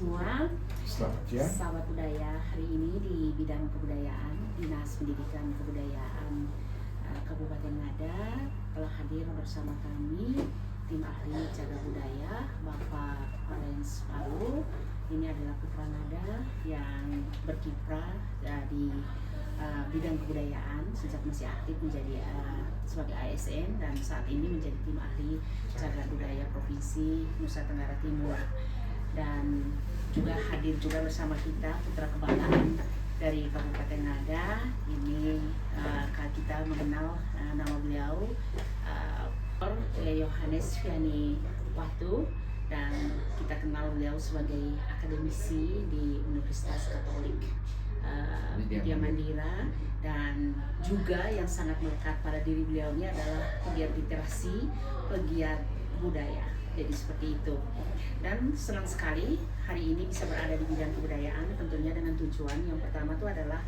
semua. Selamat siang. Sahabat budaya, hari ini di bidang kebudayaan, Dinas Pendidikan Kebudayaan Kabupaten Ngada telah hadir bersama kami tim ahli cagar budaya Bapak Valens Palu. Ini adalah putra Ngada yang berkiprah di bidang kebudayaan sejak masih aktif menjadi sebagai ASN dan saat ini menjadi tim ahli cagar budaya Provinsi Nusa Tenggara Timur. Dan juga hadir juga bersama kita putra kebanggaan dari Kabupaten Ngada. Ini kita mengenal nama beliau, Yohanes Vianney Watu, dan kita kenal beliau sebagai akademisi di Universitas Katolik Widya Mandira, dan juga yang sangat melekat pada diri beliaunya adalah pegiat literasi, pegiat budaya. Jadi seperti itu. Dan senang sekali hari ini bisa berada di bidang kebudayaan, tentunya dengan tujuan yang pertama itu adalah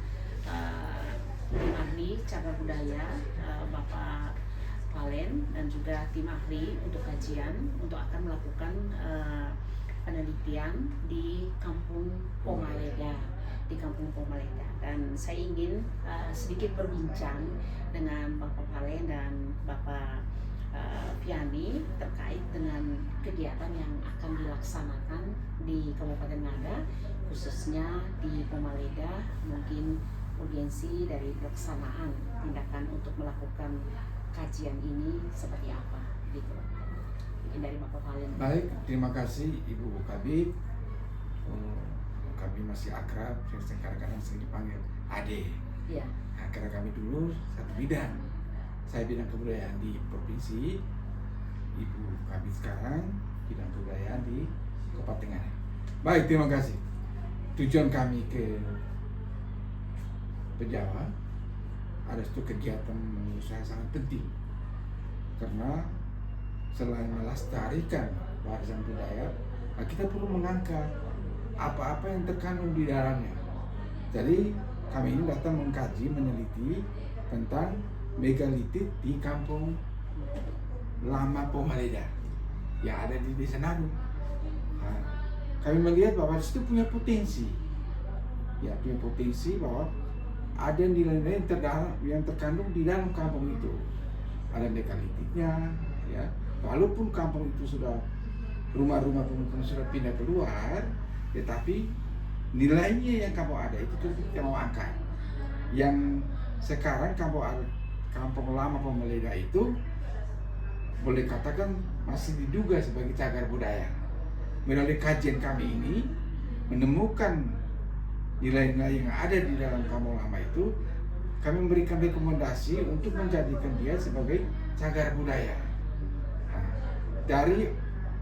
tim ahli cagar budaya Bapak Valen dan juga tim ahli untuk kajian untuk akan melakukan penelitian di Kampung Pomaleda, dan saya ingin sedikit berbincang dengan Bapak Valen dan Bapak Vianney terkait dengan kegiatan yang akan dilaksanakan di Kabupaten Ngada, khususnya di Pomaleda. Mungkin urgensi dari pelaksanaan tindakan untuk melakukan kajian ini seperti apa, gitu. Mungkin dari Bapak Valen. Baik, terima kasih Ibu Kabid. Kami masih akrab, kadang-kadang sering dipanggil Ade. Iya. Nah, karena kami dulu satu bidang. Saya bidang kebudayaan di provinsi, Ibu Kabid sekarang bidang kebudayaan di Kabupaten Ngada. Baik, terima kasih. Tujuan kami ke Jawa ada satu kegiatan menurut saya sangat penting, karena selain melestarikan warisan budaya, kita perlu mengangkat apa-apa yang terkandung di dalamnya. Jadi kami ini datang mengkaji, meneliti tentang megalitik di Kampung Lama Pomaleda yang ada di Desa Naru. Nah, kami melihat bahwa itu punya potensi, punya potensi bahwa ada nilai-nilai yang terkandung di dalam kampung itu. Ada megalitiknya, walaupun kampung itu sudah rumah-rumah pemukiman sudah pindah keluar, tetapi nilainya yang kampung ada itu kita mau angkat. Yang sekarang Kampung Lama Pomaleda itu boleh katakan masih diduga sebagai cagar budaya. Melalui kajian kami ini menemukan nilai-nilai yang ada di dalam Kampung Lama itu, kami memberikan rekomendasi untuk menjadikan dia sebagai cagar budaya. Nah, dari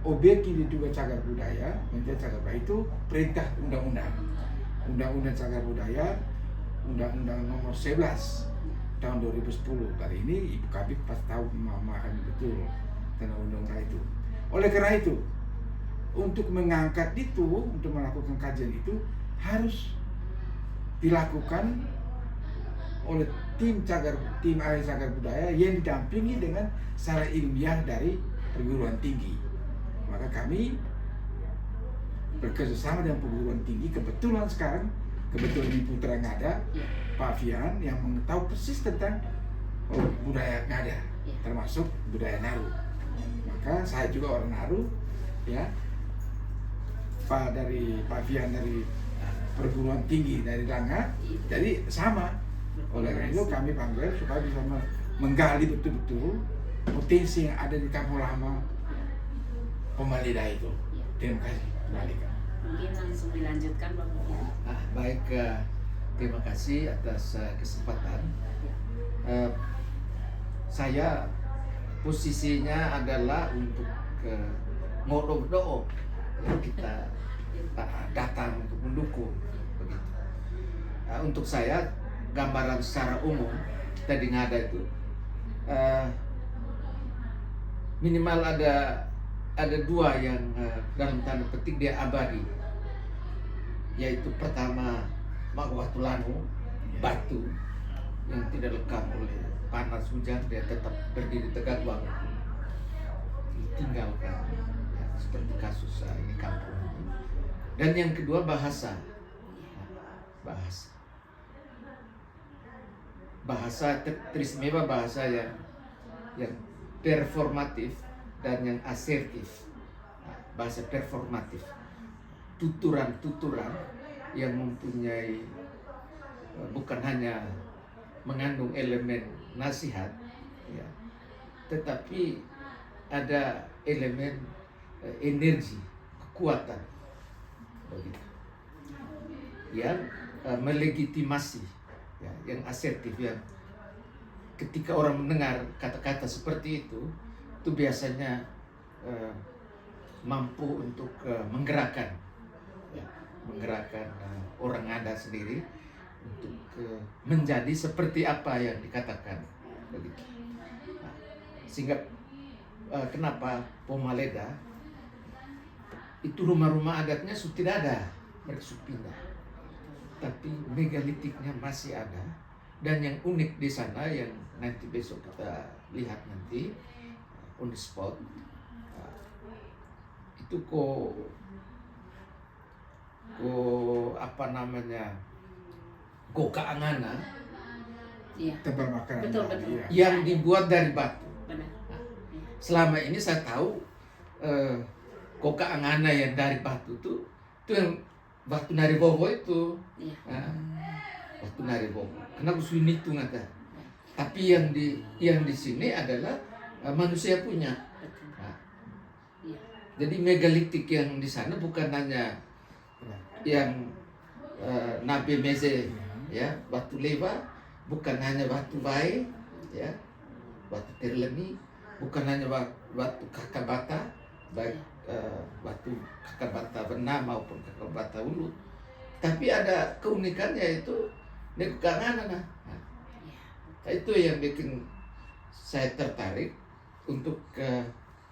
objek yang diduga cagar budaya menjadi cagar budaya itu perintah undang-undang cagar budaya, Undang-Undang Nomor 11 tahun 2010. Kali ini Ibu Kabid pasti tahu, memahami betul tentang undang-undang itu. Oleh karena itu, untuk mengangkat itu, untuk melakukan kajian itu harus dilakukan oleh tim ahli cagar budaya yang didampingi dengan secara ilmiah dari perguruan tinggi. Maka kami bekerjasama dengan perguruan tinggi. Kebetulan di Putra Ngada, Pak Fian yang mengetahui persis tentang budaya Ngada, termasuk budaya Naru. Maka saya juga orang Naru, Pak Fian dari perguruan tinggi dari Langga, jadi sama. Oleh karena itu kami panggil supaya bisa menggali betul-betul potensi yang ada di Kampung Lama Pomaleda itu. Terima kasih. Mungkin langsung dilanjutkan Bapak Fian. Baik, terima kasih atas kesempatan. Saya posisinya adalah untuk ngodoh-doh kita datang untuk mendukung begitu. Untuk saya, gambaran secara umum kita di Ngada itu minimal ada dua yang dalam tanda petik dia abadi, yaitu pertama Magwatulanu, batu yang tidak lekang oleh panas hujan, dia tetap berdiri tegak walaupun ditinggalkan, seperti kasus ini kampung. Dan yang kedua bahasa. Bahasa. Bahasa Trismeva bahasa yang performatif dan yang asertif. Nah, bahasa performatif. Tuturan-tuturan yang mempunyai bukan hanya mengandung elemen nasihat, ya, tetapi ada elemen energi, kekuatan, begitu, yang melegitimasi, ya, yang asertif, yang ketika orang mendengar kata-kata seperti itu biasanya mampu untuk menggerakkan, ya, menggerakkan orang ada sendiri untuk menjadi seperti apa yang dikatakan, begitu. Nah, sehingga kenapa Pomaleda itu rumah-rumah adatnya sudah tidak ada, mereka sudah pindah, tapi megalitiknya masih ada. Dan yang unik di sana yang nanti besok kita lihat nanti on the spot, itu kok apa namanya, Gokaangana, Iya. Tempat makanan. Betul, betul. Iya. yang dibuat dari batu. Benar. Selama ini saya tahu Gokaangana yang dari batu itu yang batu Naribobo itu. Iya. Batu Naribobo. Karena usul itu ngata. Tapi yang di sini adalah manusia punya. Betul. Nah, Iya. jadi megalitik yang di sana bukan hanya yang Nabi Meze, ya, batu leva, bukan hanya batu bae, ya, batu terleni, bukan hanya batu kakabata, baik batu kakabata benar maupun kakabata ulut, tapi ada keunikannya yaitu Gokaangana. Nah, itu yang bikin saya tertarik untuk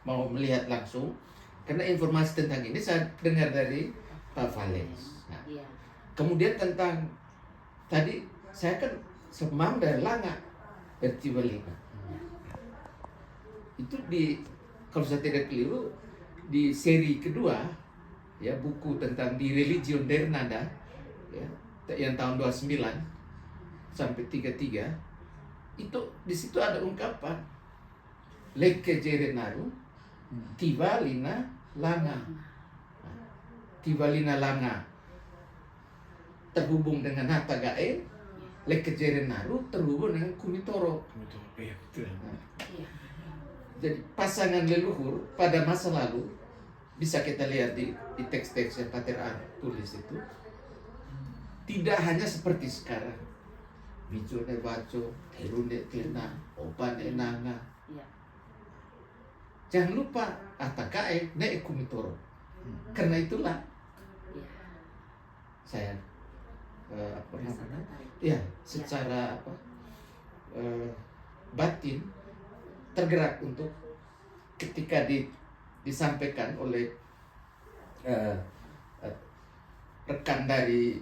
mau melihat langsung, karena informasi tentang ini saya dengar dari Pak Valens. Nah, Iya. kemudian tentang tadi saya kan semam dari Langa dari Tibalima. Itu kalau saya tidak keliru di seri kedua, ya, buku tentang di Religion der Nada, ya, yang tahun 29 sampai 33, itu di situ ada ungkapan Leke Jerenaru Tibalina Langa. Tibalina Langa terhubung dengan Nata Gae, Leke Jerenaru terhubung dengan Kumitoro. Iya, betul. Iya. Jadi pasangan leluhur pada masa lalu bisa kita lihat di teks-teks yang Pater Ar tulis itu tidak hanya seperti sekarang. Mijo ne baco, teru ne tena, opa ne nanga. Iya. Jangan lupa Atakae ne Kumitoro. Karena itulah Iya. saya apa namanya? Tertarik. Ya, secara apa? Batin tergerak untuk ketika disampaikan oleh rekan dari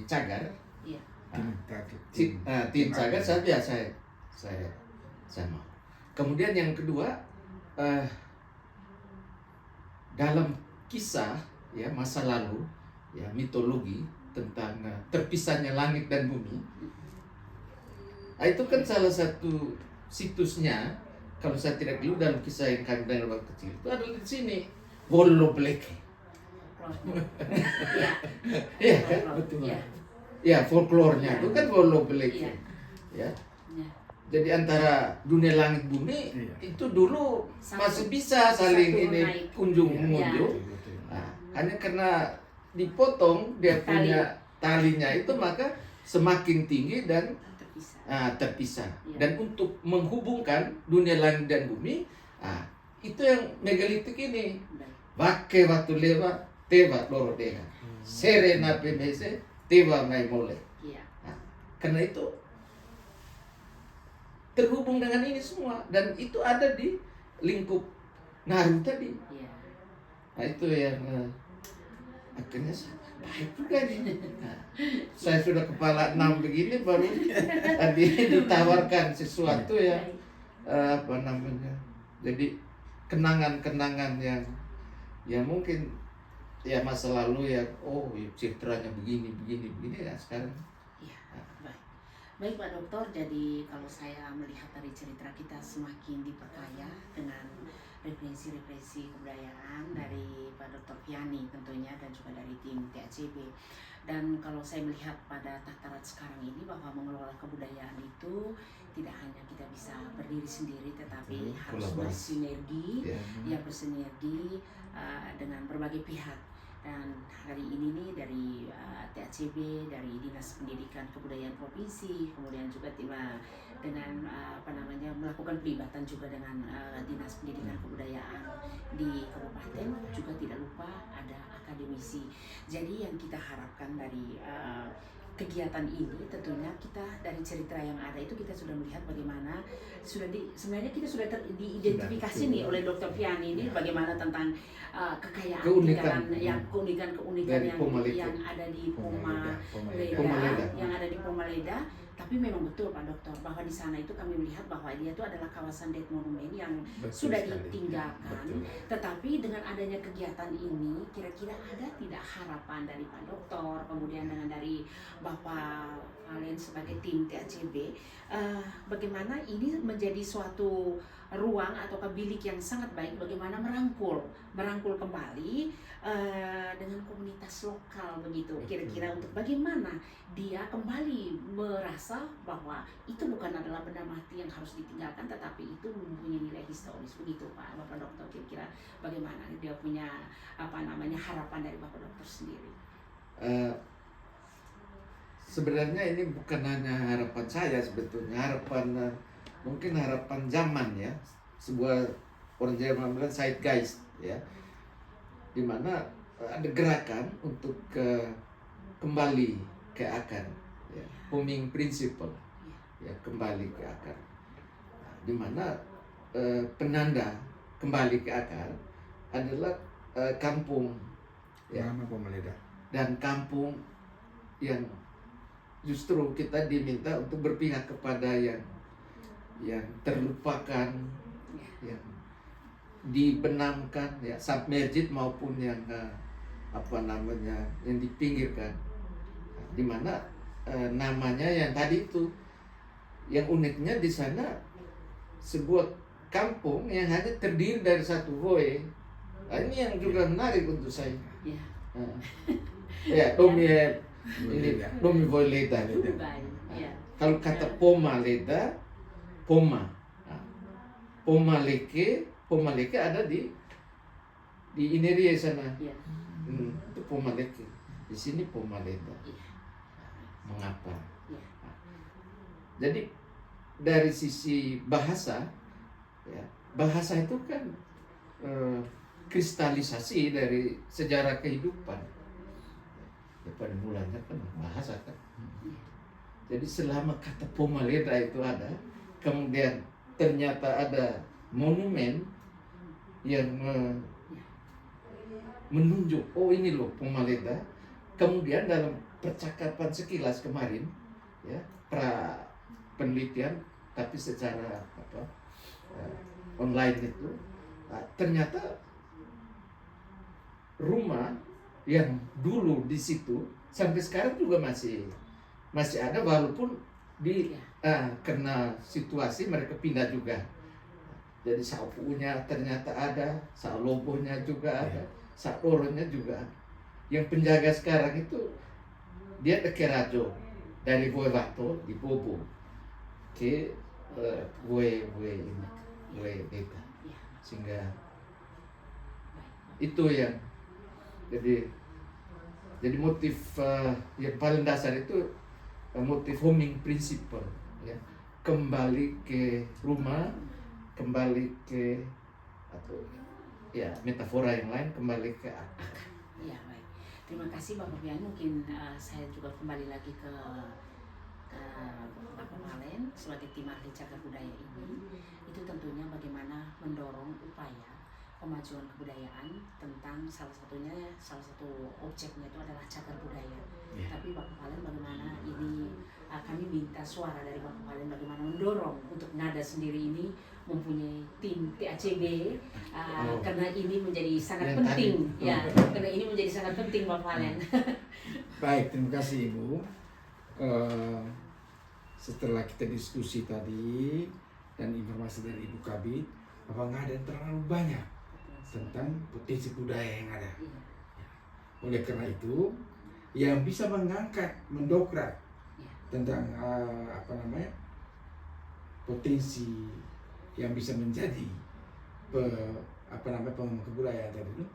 Cagar, Iya. tim Cagar, saya mau. Kemudian yang kedua, dalam kisah, ya, masa lalu, ya, mitologi tentang terpisahnya langit dan bumi. Nah, itu kan salah satu situsnya, kalau saya tidak keliru dalam kisah yang kami dengar waktu kecil itu adalah di sini, Wollo Bleke. Iya. Iya kan? Betul. Iya. Ya, folklornya itu kan Wollo Bleke. Iya. Ya. Iya. Jadi antara dunia langit bumi Iya. itu dulu Satu- masih bisa saling satu ini naik. kunjung Iya. mengunjung. Betul. Nah, hanya karena dipotong dia Tali. punya talinya itu, maka semakin tinggi dan Terpisah. terpisah. Iya. Dan untuk menghubungkan dunia langit dan bumi, itu yang megalitik ini. Baik. Wake watu leva teva loro deha. Serena pemese teva mai mole. Iya. Nah, karena itu terhubung dengan ini semua, dan itu ada di lingkup Naru tadi. Iya. Nah, itu yang akhirnya baik juga nih. Nah, saya sudah kepala 6 begini baru tadi ditawarkan sesuatu yang apa namanya. Jadi kenangan-kenangan yang mungkin ya masa lalu ya, oh ya citranya begini begini begini ya sekarang. Iya, baik. Baik Pak Dokter, jadi kalau saya melihat dari cerita kita semakin diperkaya dengan referensi-referensi kebudayaan dari Pak Dokter Piani tentunya dan juga dari tim TACB. Dan kalau saya melihat pada tataran sekarang ini bahwa mengelola kebudayaan itu tidak hanya kita bisa berdiri sendiri tetapi harus Kolaborasi. bersinergi, Ya. ya bersinergi dengan berbagai pihak. Dan hari ini nih dari TACB, dari Dinas Pendidikan Kebudayaan Provinsi, kemudian juga dengan melakukan pelibatan juga dengan Dinas Pendidikan Kebudayaan di kabupaten, juga tidak lupa ada akademisi. Jadi yang kita harapkan dari kegiatan ini tentunya kita dari cerita yang ada itu kita sudah melihat bagaimana sebenarnya kita sudah diidentifikasi Sudah, nih oleh Dr. Piani ini bagaimana tentang kekayaan Keunikan. keunikan Dari yang Pomaleda. yang ada di Pomaleda. Pomaleda. yang ada di Pomaleda. Tapi memang betul Pak Dokter bahwa di sana itu kami melihat bahwa dia itu adalah kawasan Dead Monument yang Betul sudah sekali. ditinggalkan. Betul. Tetapi dengan adanya kegiatan ini, kira-kira ada tidak harapan dari Pak Dokter, kemudian dengan dari Bapak Valen sebagai tim TACB, bagaimana ini menjadi suatu ruang atau bilik yang sangat baik bagaimana merangkul kembali dengan komunitas lokal begitu, kira-kira untuk bagaimana dia kembali merasa bahwa itu bukan adalah benda mati yang harus ditinggalkan tetapi itu mempunyai nilai historis begitu Pak Bapak Dokter, kira-kira bagaimana dia punya harapan dari Bapak Dokter sendiri. Sebenarnya ini bukan hanya harapan saya sebetulnya, mungkin harapan zaman ya, sebuah orang Jerman bilang zeitgeist ya, dimana ada gerakan untuk kembali ke akar, ya, homing principle, ya kembali ke akar, dimana penanda kembali ke akar adalah kampung, ya, Nama Pomaleda. dan kampung yang justru kita diminta untuk berpihak kepada yang terlupakan, yang dibenamkan, ya submerged maupun yang yang dipinggirkan, di mana namanya yang tadi itu, yang uniknya di sana sebuah kampung yang hanya terdiri dari satu voe. Ini yang juga menarik untuk saya. Ya. Ya, ini Domi Voileda. Baik. Ya. Kalau kata Pomaleda, Poma. Nah, Pomaleke ada di Ineria sana. Ya. Itu Pomaleke. Di sini Pomaleda. Ya. Mengapa? Ya. Jadi dari sisi bahasa, ya, bahasa itu kan kristalisasi dari sejarah kehidupan. Ya, pada mulanya kan bahasa kan. Jadi selama kata Pomaleda itu ada, kemudian ternyata ada monumen yang menunjuk, oh ini loh Pomaleda. Kemudian dalam percakapan sekilas kemarin, ya, penelitian tapi secara online itu, ternyata rumah yang dulu di situ sampai sekarang juga masih ada, walaupun karena situasi mereka pindah juga. Jadi saupunya ternyata ada, saulobohnya juga ada, saoronya juga ada. Yang penjaga sekarang itu dia Tekerajo dari Voevato di Bobo ke Voe Deta, sehingga itu yang jadi motif yang paling dasar itu motif homing principle, ya, kembali ke rumah, kembali ke atau ya metafora yang lain kembali ke akar. Ya, baik. Terima kasih Bapak Pian. Mungkin saya juga kembali lagi ke Bapak Valen sebagai tim ahli cagar budaya ini. Itu tentunya bagaimana mendorong upaya pemajuan kebudayaan tentang salah satu objeknya itu adalah cagar budaya. Ya. Tapi Bapak Valen bagaimana ini kami minta suara dari Bapak Valen bagaimana mendorong untuk Ngada sendiri ini mempunyai tim TACB karena ini menjadi sangat Yang penting tadi. ya, karena ini menjadi sangat penting Bapak Valen. Baik, terima kasih Ibu. Setelah kita diskusi tadi dan informasi dari Ibu Kabit, bahwa nggak ada terlalu banyak tentang potensi budaya yang ada. Iya. Oleh karena itu, yang bisa mengangkat, mendokrak Iya. tentang potensi yang bisa menjadi pengembangan kebudayaan tadi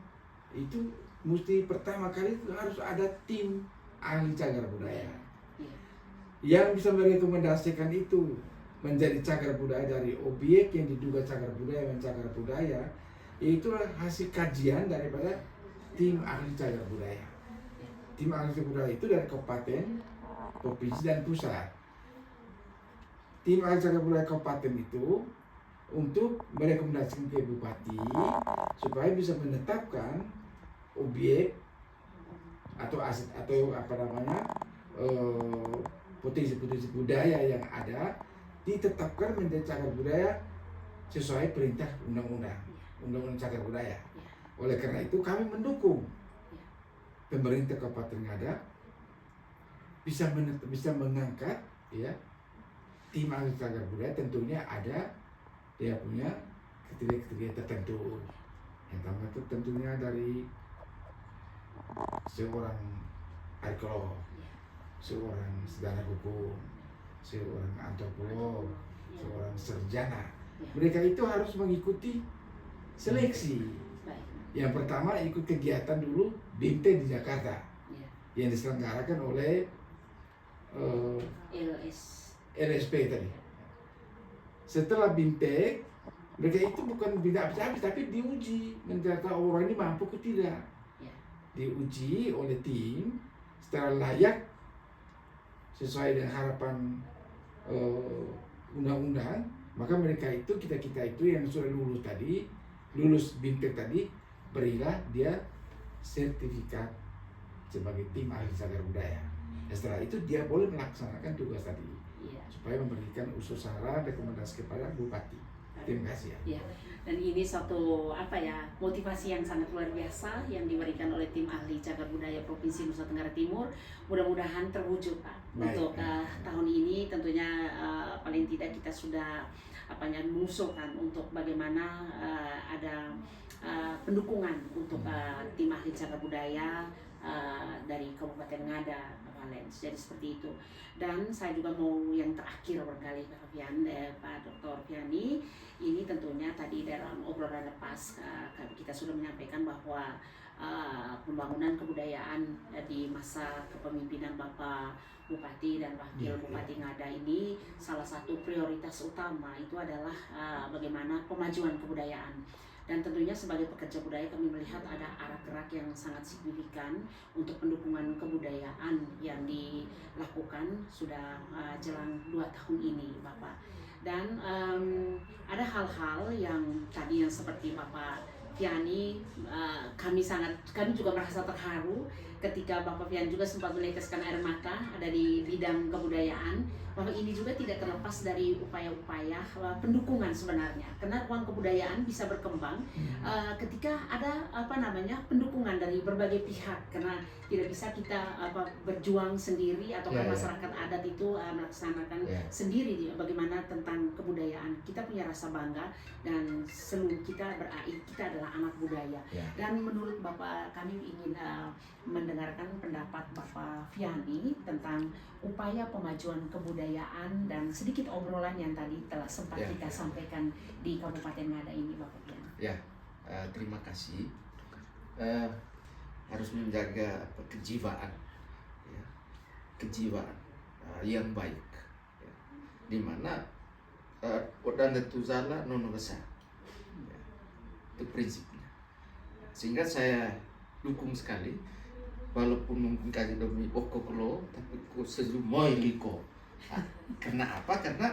itu mesti pertama kali itu harus ada tim ahli cagar budaya Iya. yang bisa merekomendasikan itu menjadi cagar budaya dari objek yang diduga cagar budaya dan cagar budaya. Itulah hasil kajian daripada tim ahli cagar budaya. Tim ahli cagar budaya itu dari kabupaten, provinsi dan pusat. Tim ahli cagar budaya kabupaten itu untuk merekomendasikan ke bupati supaya bisa menetapkan objek atau aset atau potensi-potensi budaya yang ada ditetapkan menjadi cagar budaya sesuai perintah undang-undang cagar budaya. Oleh karena itu kami mendukung pemerintah Kabupaten Ngada bisa mengangkat ya tim ahli cagar budaya. Tentunya ada dia punya kriteria tertentu. Yang pertama itu tentunya dari seorang arkeolog, seorang sejarah hukum, seorang antropolog, seorang sarjana. Mereka itu harus mengikuti seleksi. Yang pertama ikut kegiatan dulu BIMTE di Jakarta yang diselenggarakan oleh LSP tadi. Setelah BIMTE, mereka itu bukan bina habis-habis tapi diuji menternyata orang ini mampu atau tidak. Diuji oleh tim secara layak sesuai dengan harapan undang-undang, maka mereka itu kita itu yang sudah lulus BIMTEK tadi berilah dia sertifikat sebagai tim ahli cagar budaya. Dan setelah itu dia boleh melaksanakan tugas tadi supaya memberikan usul saran rekomendasi kepada bupati. Terima kasih ya. Dan ini suatu motivasi yang sangat luar biasa yang diberikan oleh tim ahli cagar budaya Provinsi Nusa Tenggara Timur. Mudah-mudahan terwujud Pak. Untuk tahun ini tentunya paling tidak kita sudah mengusulkan untuk bagaimana ada pendukungan untuk tim ahli cagar budaya dari Kabupaten Ngada, Valen. Jadi seperti itu. Dan saya juga mau yang terakhir barangkali Pak Dr. Fiani, ini tentunya tadi dalam obrolan lepas kita sudah menyampaikan bahwa pembangunan kebudayaan di masa kepemimpinan Bapak Bupati dan Wakil Bupati Ngada ini salah satu prioritas utama itu adalah bagaimana pemajuan kebudayaan. Dan tentunya sebagai pekerja budaya kami melihat ada arah gerak yang sangat signifikan untuk pendukungan kebudayaan yang dilakukan sudah jelang 2 tahun ini Bapak. Dan ada hal-hal yang tadi yang seperti Bapak Fiani, kami juga merasa terharu ketika Bapak Fiani juga sempat meneteskan air mata ada di bidang kebudayaan, bahwa ini juga tidak terlepas dari upaya-upaya pendukungan sebenarnya, karena ruang kebudayaan bisa berkembang ketika ada pendukungan dari berbagai pihak, karena tidak bisa kita berjuang sendiri atau masyarakat adat itu melaksanakan sendiri bagaimana tentang kebudayaan. Kita punya rasa bangga dan seluruh kita kita adalah anak budaya. Dan menurut Bapak, kami ingin mendengarkan pendapat Bapak Fiani tentang upaya pemajuan kebudayaan dan sedikit obrolan yang tadi telah sempat kita sampaikan di Kabupaten Ngada ini Bapak Fiani. Terima kasih. Harus menjaga kejiwaan yang baik, di mana dan tuzala nono besar, itu prinsipnya. Sehingga saya dukung sekali, walaupun mungkin kaji demi okoklo, tapi ku sejumoi liko. Karena apa? Karena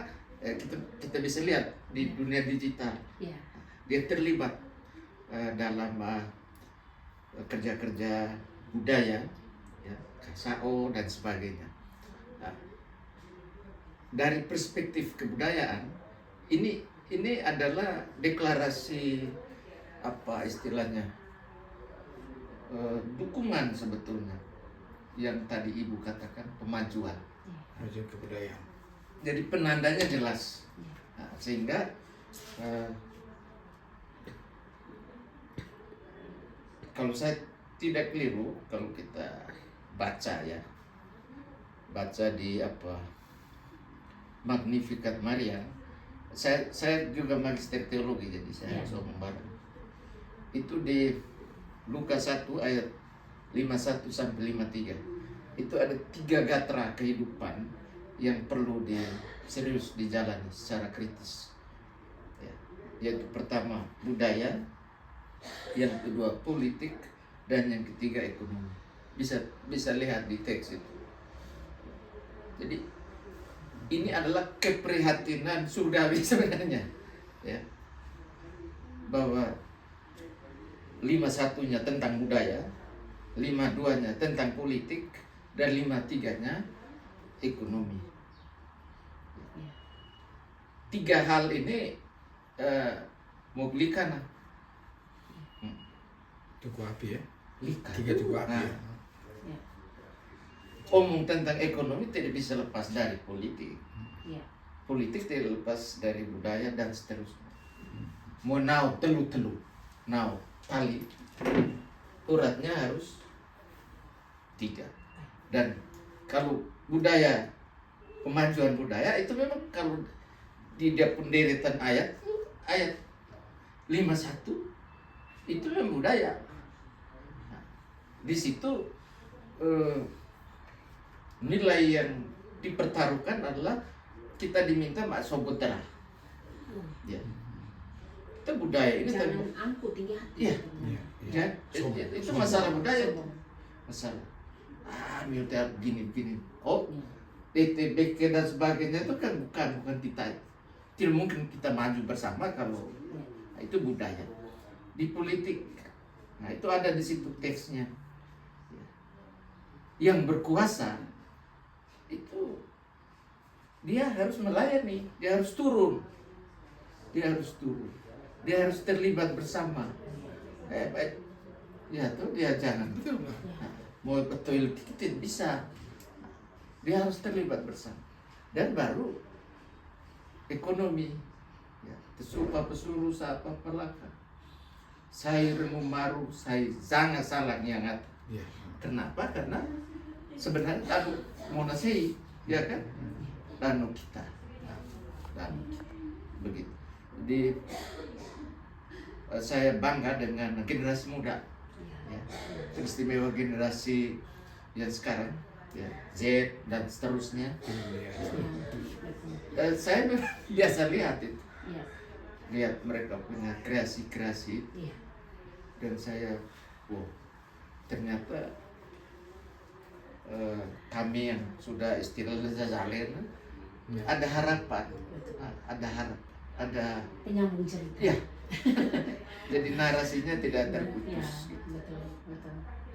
kita bisa lihat di dunia digital, dia terlibat dalam kerja-kerja budaya, KSAO dan sebagainya. dari perspektif kebudayaan ini adalah deklarasi apa istilahnya, dukungan sebetulnya yang tadi Ibu katakan pemajuan. Kemajuan kebudayaan. Jadi penandanya jelas. Nah, sehingga kalau saya tidak keliru, kalau kita baca di apa Magnificat Maria, saya juga magister teologi, jadi saya harus ngomong bareng. Itu di Lukas 1 ayat 51 sampai 53. Itu ada 3 gatra kehidupan yang perlu serius dijalani secara kritis. Ya. Yaitu pertama budaya, yang kedua politik, dan yang ketiga ekonomi. Bisa lihat di teks itu. Jadi ini adalah keprihatinan surgawi sebenarnya, ya, bahwa 51-nya tentang budaya, 52-nya tentang politik, dan 53-nya ekonomi. 3 hal ini mau belikan Tugu api ya. likan. 3 tugu api. Nah, Ya. omong tentang ekonomi tidak bisa lepas dari politik. Ya. Politik tidak lepas dari budaya dan seterusnya. Mau nau telu nau tali, uratnya harus 3. Dan kalau budaya, kemajuan budaya itu memang kalau di penderetan ayat 51 itu memang budaya. Nah, di situ nilai yang dipertaruhkan adalah kita diminta masuk putra. Ya. Itu budaya ini Jangan angkuh tinggi hati. Iya. Iya. Ya, itu masalah budaya. Masalah. Militer gini. Oh, DTBK dan sebagainya itu kan bukan kita. Tidak mungkin kita maju bersama kalau itu budaya. Di politik, nah itu ada di situ teksnya. Yang berkuasa itu dia harus melayani, dia harus turun, dia harus terlibat bersama. Ya tuh dia jangan Betul nggak? mau betul tidak bisa, dia harus terlibat bersama. Dan baru ekonomi, ya, tesupa pesuru sapa pelaka, saya maru saya sangat salah nyangat. Iya. Kenapa? Karena sebenarnya lalu mau nasi, ya kan? Danu kita, begitu. Jadi saya bangga dengan generasi muda, ya, teristimewa generasi yang sekarang, ya, Z dan seterusnya. Dan saya memang biasa lihat itu, lihat mereka punya kreasi-kreasi, dan saya, wow, ternyata kami yang sudah istilahnya zazalen ada harapan, ada penyambung cerita. ya. Jadi narasinya tidak terputus. Ya, betul.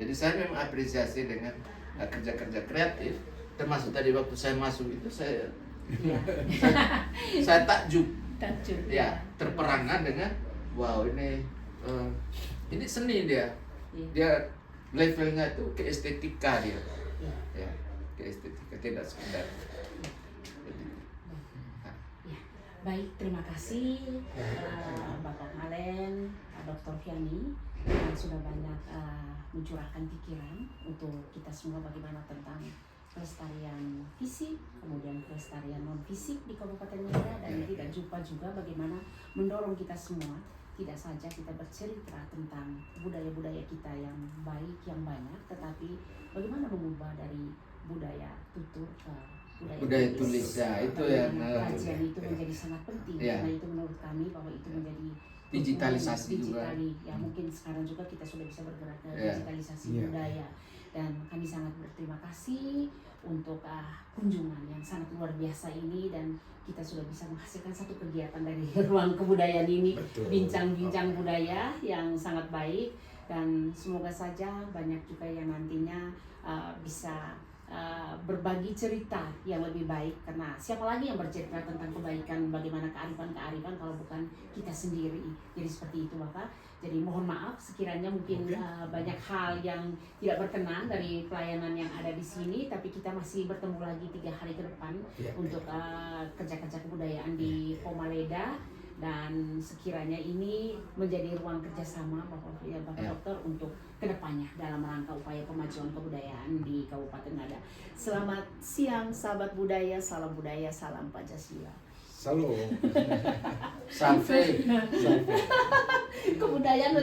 Jadi saya memang apresiasi dengan kerja-kerja kreatif, termasuk tadi waktu saya masuk itu saya takjub, ya, terperangah dengan wow ini seni dia levelnya itu ke estetika dia, ya, ke estetika tidak sekedar. Baik, terima kasih Bapak Malen, Dr. Fiani yang sudah banyak mencurahkan pikiran untuk kita semua bagaimana tentang pelestarian fisik, kemudian pelestarian non fisik di Kabupaten Niaga, dan tidak lupa juga bagaimana mendorong kita semua tidak saja kita bercerita tentang budaya-budaya kita yang baik, yang banyak, tetapi bagaimana mengubah dari budaya tutur ke budaya tulis. Ya, itu yang kajian itu menjadi sangat penting, karena itu menurut kami bahwa itu menjadi digitalisasi juga. Ya, mungkin sekarang juga kita sudah bisa bergerak ke digitalisasi budaya, dan kami sangat berterima kasih untuk kunjungan yang sangat luar biasa ini, dan kita sudah bisa menghasilkan satu kegiatan dari ruang kebudayaan ini. Betul. Bincang-bincang budaya yang sangat baik, dan semoga saja banyak juga yang nantinya bisa berbagi cerita yang lebih baik, karena siapa lagi yang bercerita tentang kebaikan, bagaimana kearifan kalau bukan kita sendiri. Jadi seperti itu Bapak. Jadi mohon maaf sekiranya mungkin banyak hal yang tidak berkenan dari pelayanan yang ada di sini, tapi kita masih bertemu lagi 3 hari ke depan untuk kerja-kerja kebudayaan di Pomaleda. Dan sekiranya ini menjadi ruang kerjasama Bapak Dokter untuk kedepannya dalam rangka upaya pemajuan kebudayaan di Kabupaten Ngada. Selamat siang sahabat budaya, salam Pancasila. Shalom. Sampai Kebudayaan